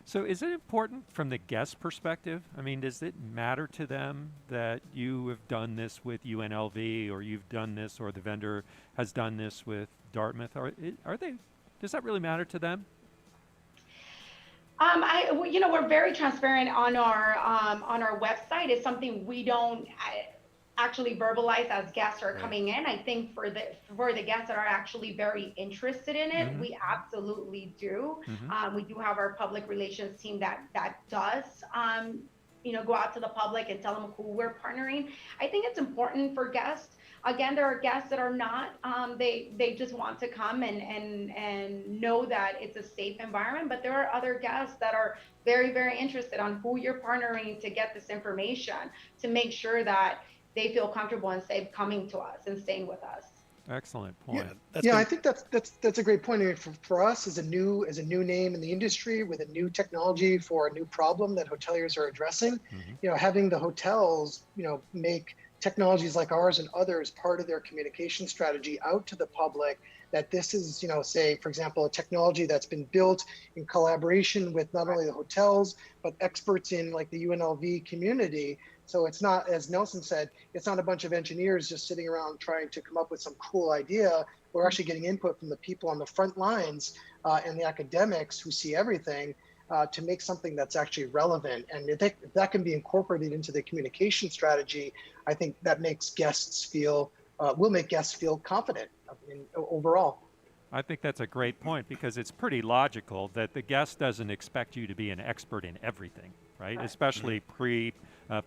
So is it important from the guest perspective? I mean, does it matter to them that you have done this with UNLV, or you've done this, or the vendor has done this with Dartmouth? Does that really matter to them? We're very transparent on our website. It's something we don't actually verbalize as guests are coming in. I think for the guests that are actually very interested in it, we absolutely do. We do have our public relations team that does go out to the public and tell them who we're partnering. I think it's important for guests. Again, there are guests that are not, they just want to come and know that it's a safe environment, but there are other guests that are very, very interested on who you're partnering to get this information, to make sure that they feel comfortable and safe coming to us and staying with us. Excellent point. I think that's a great point. I mean, for us as a new name in the industry with a new technology for a new problem that hoteliers are addressing, having the hotels, make technologies like ours and others part of their communication strategy out to the public, that this is, say, for example, a technology that's been built in collaboration with not only the hotels, but experts in like the UNLV community. So it's not, as Nelson said, it's not a bunch of engineers just sitting around trying to come up with some cool idea. We're actually getting input from the people on the front lines and the academics who see everything to make something that's actually relevant. And if that can be incorporated into the communication strategy, I think that makes guests feel, will make guests feel confident overall. I think that's a great point, because it's pretty logical that the guest doesn't expect you to be an expert in everything, right? Especially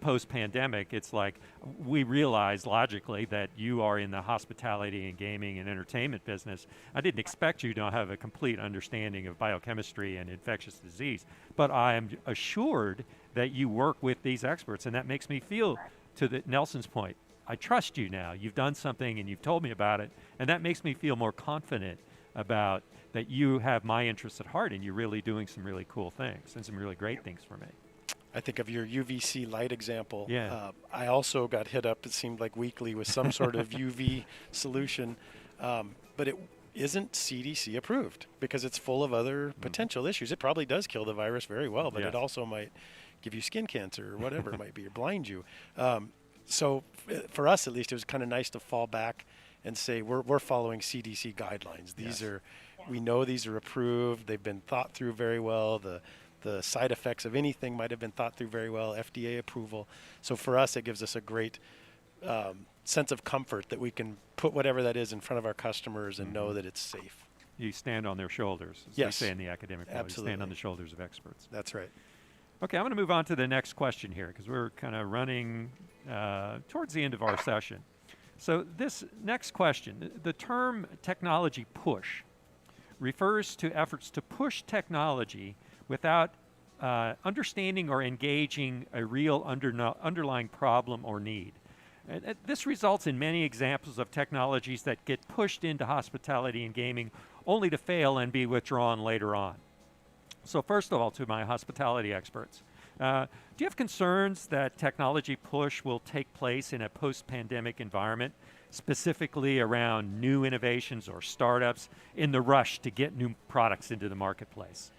post-pandemic. It's like we realize logically that you are in the hospitality and gaming and entertainment business. I didn't expect you to have a complete understanding of biochemistry and infectious disease, but I am assured that you work with these experts, and that makes me feel, to Nelson's point, I trust you now. You've done something and you've told me about it, and that makes me feel more confident about that you have my interests at heart and you're really doing some really cool things and some really great things for me. I think of your UVC light example. Yeah. I also got hit up, it seemed like weekly, with some sort of UV solution, but it isn't CDC approved because it's full of other potential issues. It probably does kill the virus very well, but it also might give you skin cancer or whatever it might be, or blind you. So for us, at least, it was kind of nice to fall back and say we're following CDC guidelines. These are, we know these are approved. They've been thought through very well. The side effects of anything might have been thought through very well. FDA approval. So for us, it gives us a great sense of comfort that we can put whatever that is in front of our customers and know that it's safe. You stand on their shoulders, as Yes. they say in the academic world. You Absolutely. stand on the shoulders of experts. That's right. Okay, I'm going to move on to the next question here because we're kind of running towards the end of our session. So this next question, the term technology push refers to efforts to push technology without understanding or engaging a real underlying problem or need. This results in many examples of technologies that get pushed into hospitality and gaming only to fail and be withdrawn later on. So first of all, to my hospitality experts, do you have concerns that technology push will take place in a post-pandemic environment, specifically around new innovations or startups in the rush to get new products into the marketplace?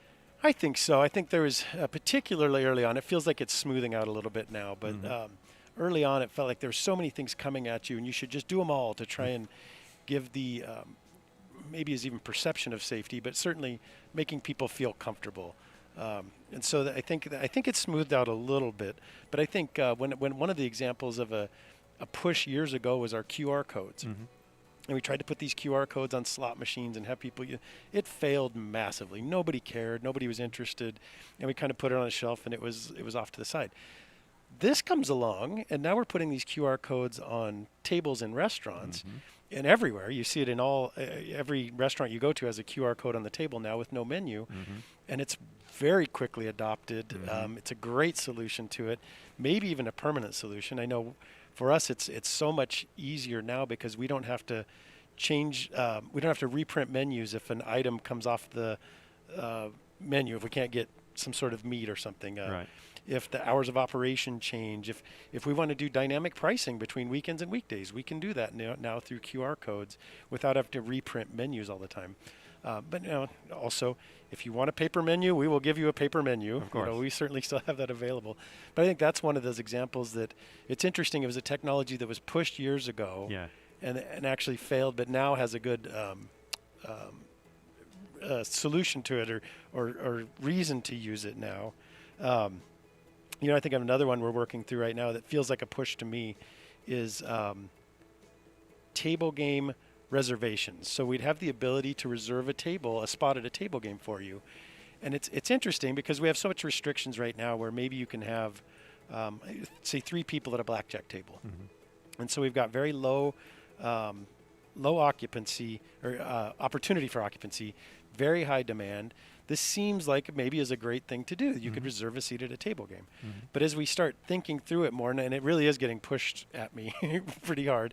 I think so. I think there was, particularly early on, it feels like it's smoothing out a little bit now, but early on it felt like there were so many things coming at you and you should just do them all to try and give the, maybe as even perception of safety, but certainly making people feel comfortable. And so I think it's smoothed out a little bit, but I think when one of the examples of a push years ago was our QR codes. And we tried to put these QR codes on slot machines and have people, it failed massively. Nobody cared, nobody was interested, and we kind of put it on a shelf and it was off to the side. This comes along and now we're putting these QR codes on tables in restaurants and everywhere. You see it in every restaurant you go to has a QR code on the table now with no menu, and it's very quickly adopted. It's a great solution to it, maybe even a permanent solution. I know for us it's so much easier now because we don't have to change, we don't have to reprint menus if an item comes off the menu, if we can't get some sort of meat or something. Right. If the hours of operation change, if we want to do dynamic pricing between weekends and weekdays, we can do that now through QR codes without having to reprint menus all the time. But also, if you want a paper menu, we will give you a paper menu. Of course. We certainly still have that available. But I think that's one of those examples that it's interesting. It was a technology that was pushed years ago and actually failed, but now has a good solution to it or reason to use it now. I think of another one we're working through right now that feels like a push to me is table game reservations. So we'd have the ability to reserve a spot at a table game for you. And it's interesting because we have so much restrictions right now where maybe you can have, say, 3 people at a blackjack table. And so we've got very low occupancy or opportunity for occupancy, very high demand. This seems like maybe is a great thing to do. You could reserve a seat at a table game. But as we start thinking through it more, and it really is getting pushed at me pretty hard,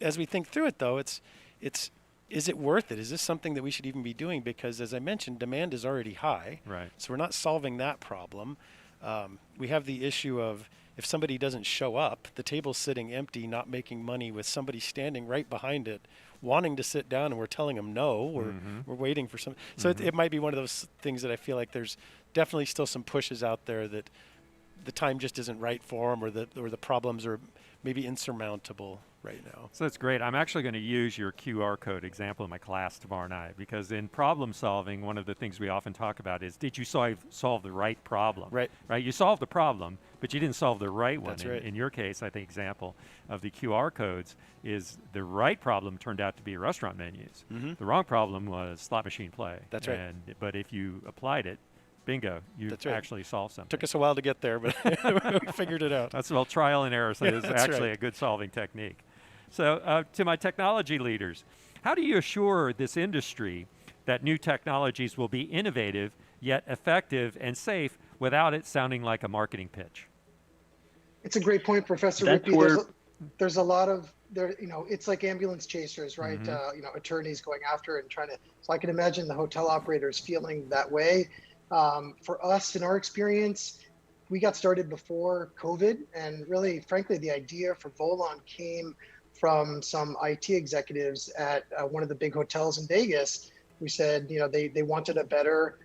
as we think through it though, is it worth it? Is this something that we should even be doing? Because as I mentioned, demand is already high. Right. So we're not solving that problem. We have the issue of if somebody doesn't show up, the table's sitting empty, not making money, with somebody standing right behind it, wanting to sit down, and we're telling them no, we're waiting for some. So it might be one of those things that I feel like there's definitely still some pushes out there that the time just isn't right for them, or the problems are maybe insurmountable right now. So that's great. I'm actually going to use your QR code example in my class tomorrow night, because in problem solving, one of the things we often talk about is, did you solve the right problem? Right. Right. You solved the problem, but you didn't solve the right one. That's right. In your case, I think example of the QR codes is the right problem turned out to be restaurant menus. The wrong problem was slot machine play. That's right. But if you applied it, bingo, you That's right. actually solved something. Took us a while to get there, but we figured it out. That's, well, trial and error. So it's That's actually right. a good solving technique. So to my technology leaders, how do you assure this industry that new technologies will be innovative, yet effective and safe without it sounding like a marketing pitch? It's a great point, Professor That's Rippey. where- There's a lot of there. It's like ambulance chasers, right? Mm-hmm. Attorneys going after and trying to. So I can imagine the hotel operators feeling that way. For us, in our experience, we got started before COVID, and really, frankly, the idea for Volon came from some IT executives at one of the big hotels in Vegas. We said, they wanted a better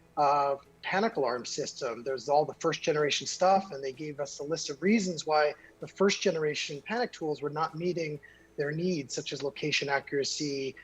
panic alarm system. There's all the first generation stuff, and they gave us a list of reasons why the first generation panic tools were not meeting their needs, such as location accuracy,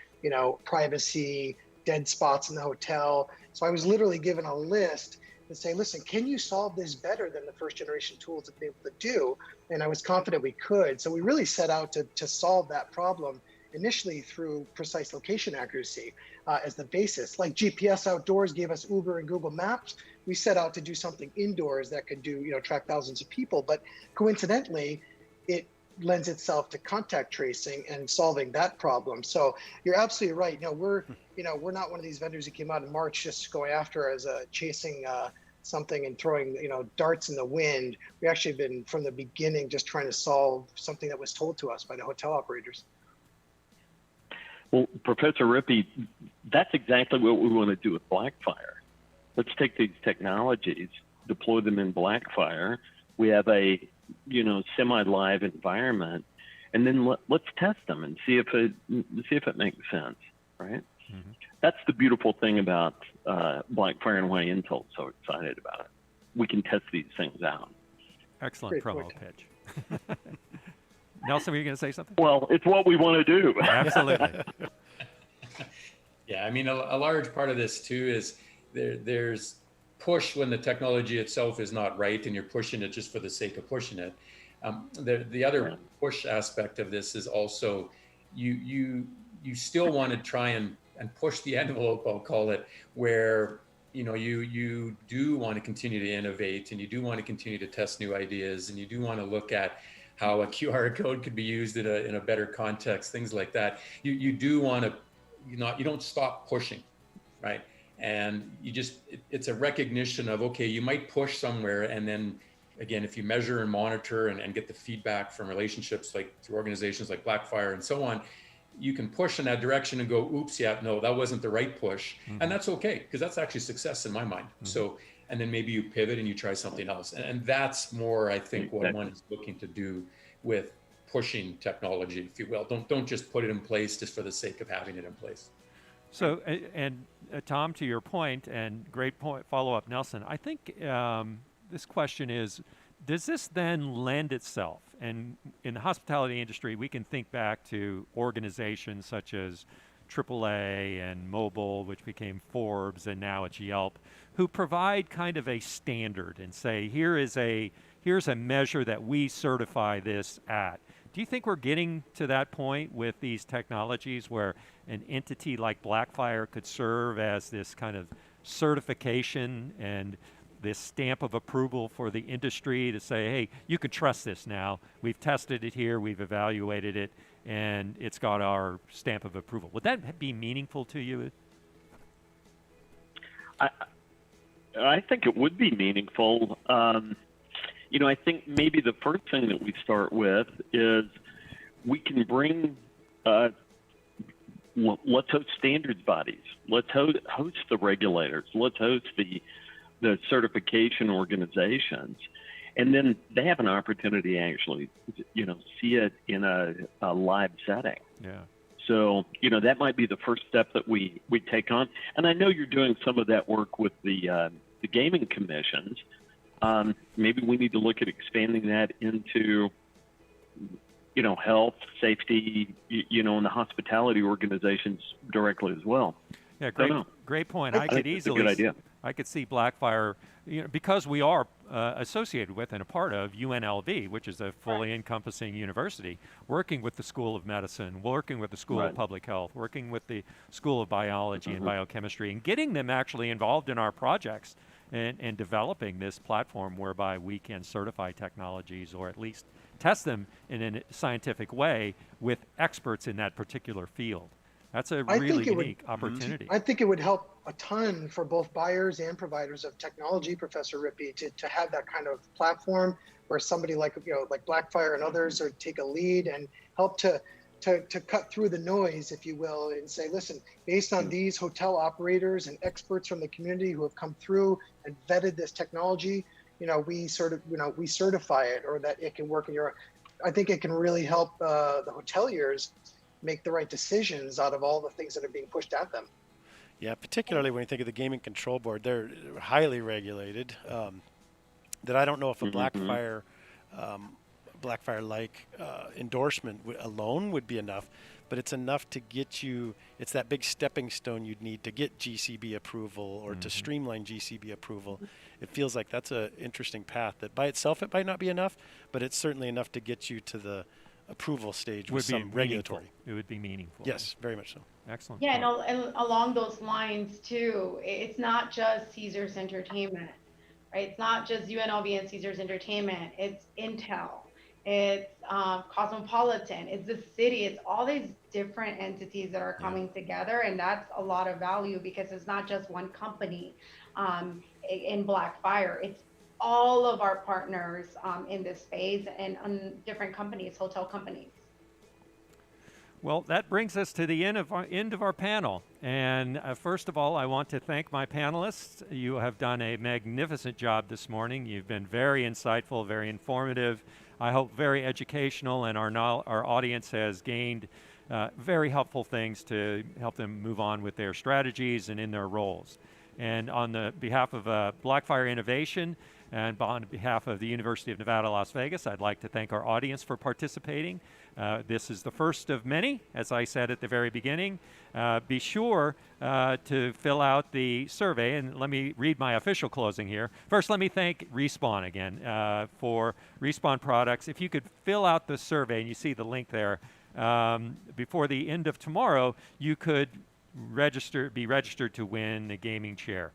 privacy, dead spots in the hotel. So I was literally given a list and say, listen, can you solve this better than the first generation tools have been able to do? And I was confident we could. So we really set out to solve that problem initially through precise location accuracy as the basis. Like GPS outdoors gave us Uber and Google Maps, we set out to do something indoors that could do, track thousands of people. But coincidentally, it lends itself to contact tracing and solving that problem. So you're absolutely right. We're not one of these vendors who came out in March just going after as chasing something and throwing, darts in the wind. We actually have been from the beginning just trying to solve something that was told to us by the hotel operators. Well, Professor Rippey, that's exactly what we want to do with Blackfire. Let's take these technologies, deploy them in Blackfire. We have a semi-live environment, and then let's test them and see if it makes sense, right? Mm-hmm. That's the beautiful thing about Blackfire and why Intel's so excited about it. We can test these things out. Excellent Great promo point. pitch. Nelson, were you going to say something? Well, it's what we want to do. Absolutely. Yeah, I mean, a large part of this too is there's push when the technology itself is not right and you're pushing it just for the sake of pushing it. The other push aspect of this is also you still want to try and push the envelope, I'll call it, where you do want to continue to innovate, and you do want to continue to test new ideas, and you do want to look at how a QR code could be used in a better context, things like that. You do want to, you don't stop pushing, right? And it's a recognition of, okay, you might push somewhere, and then again, if you measure and monitor and get the feedback from relationships like through organizations like Blackfire and so on, you can push in that direction and go, oops, yeah, no, that wasn't the right push. Mm-hmm. And that's okay, because that's actually success in my mind. Mm-hmm. So, and then maybe you pivot and you try something else. And that's more, I think, what one is looking to do with pushing technology, if you will. Don't just put it in place just for the sake of having it in place. So, and Tom, to your point, and great point, follow-up, Nelson, I think this question is, does this then lend itself? And in the hospitality industry, we can think back to organizations such as AAA and Mobile, which became Forbes, and now it's Yelp, who provide kind of a standard and say, here's a measure that we certify this at. Do you think we're getting to that point with these technologies where an entity like Blackfire could serve as this kind of certification and this stamp of approval for the industry to say, hey, you can trust this now. We've tested it here, we've evaluated it, and it's got our stamp of approval. Would that be meaningful to you? I think it would be meaningful. I think maybe the first thing that we start with is we can bring, let's host standards bodies. Let's host the regulators. Let's host the certification organizations, and then they have an opportunity to actually, see it in a live setting. Yeah. So, that might be the first step that we take on. And I know you're doing some of that work with the gaming commissions. Maybe we need to look at expanding that into, health, safety, and the hospitality organizations directly as well. Yeah, Don't great point. know. I I could think it's a easily, good idea. I could see Blackfire, because we are associated with and a part of UNLV, which is a fully encompassing university, working with the School of Medicine, working with the School of Right. Public Health, working with the School of Biology and Biochemistry, and getting them actually involved in our projects and developing this platform whereby we can certify technologies or at least test them in a scientific way with experts in that particular field. That's a I think really it would- unique opportunity. I think it would help a ton for both buyers and providers of technology, Professor Rippey, to have that kind of platform where somebody like Blackfire and others are take a lead and help to cut through the noise, if you will, and say, listen, based on these hotel operators and experts from the community who have come through and vetted this technology, we certify it, or that it can work in your. I think it can really help the hoteliers make the right decisions out of all the things that are being pushed at them. Yeah, particularly when you think of the Gaming Control Board, they're highly regulated. That I don't know if a Blackfire, Blackfire-like endorsement alone would be enough, but it's enough to get you. It's that big stepping stone you'd need to get GCB approval or to streamline GCB approval. It feels like that's an interesting path. That by itself it might not be enough, but it's certainly enough to get you to the approval stage with some regulatory. It would be meaningful. Yes, very much so. Excellent. Yeah, point. and along those lines too, it's not just Caesars Entertainment, right? It's not just UNLV and Caesars Entertainment. It's Intel, it's Cosmopolitan, it's the city, it's all these different entities that are coming together, and that's a lot of value because it's not just one company in Blackfire. It's all of our partners in this space and different companies, hotel companies. Well, that brings us to the end of our panel. And first of all, I want to thank my panelists. You have done a magnificent job this morning. You've been very insightful, very informative. I hope very educational, and our audience has gained very helpful things to help them move on with their strategies and in their roles. And on the behalf of Blackfire Innovation and on behalf of the University of Nevada, Las Vegas, I'd like to thank our audience for participating. This is the first of many, as I said at the very beginning. Be sure to fill out the survey, and let me read my official closing here. First, let me thank Respawn again for Respawn products. If you could fill out the survey, and you see the link there, before the end of tomorrow, you could be registered to win a gaming chair.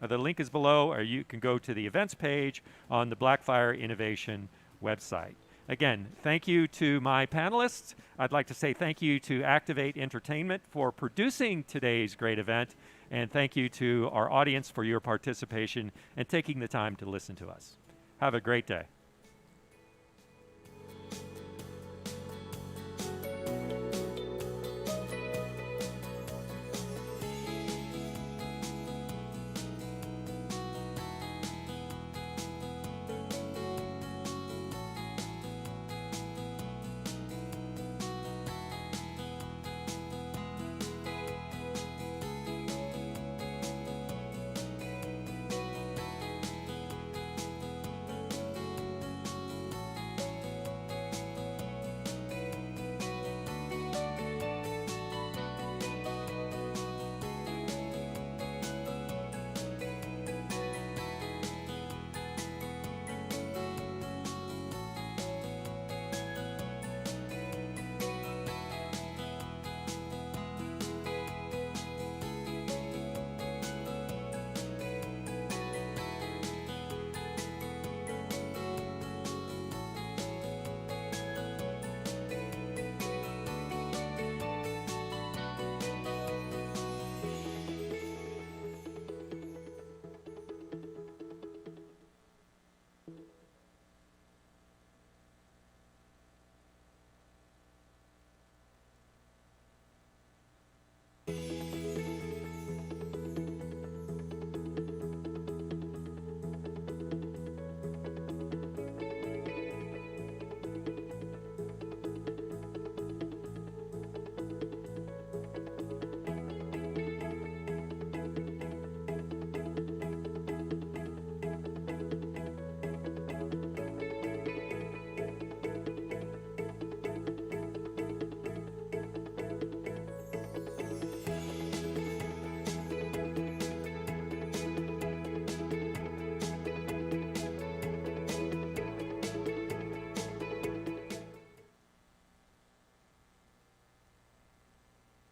The link is below, or you can go to the events page on the Blackfire Innovation website. Again, thank you to my panelists. I'd like to say thank you to Activate Entertainment for producing today's great event, and thank you to our audience for your participation and taking the time to listen to us. Have a great day.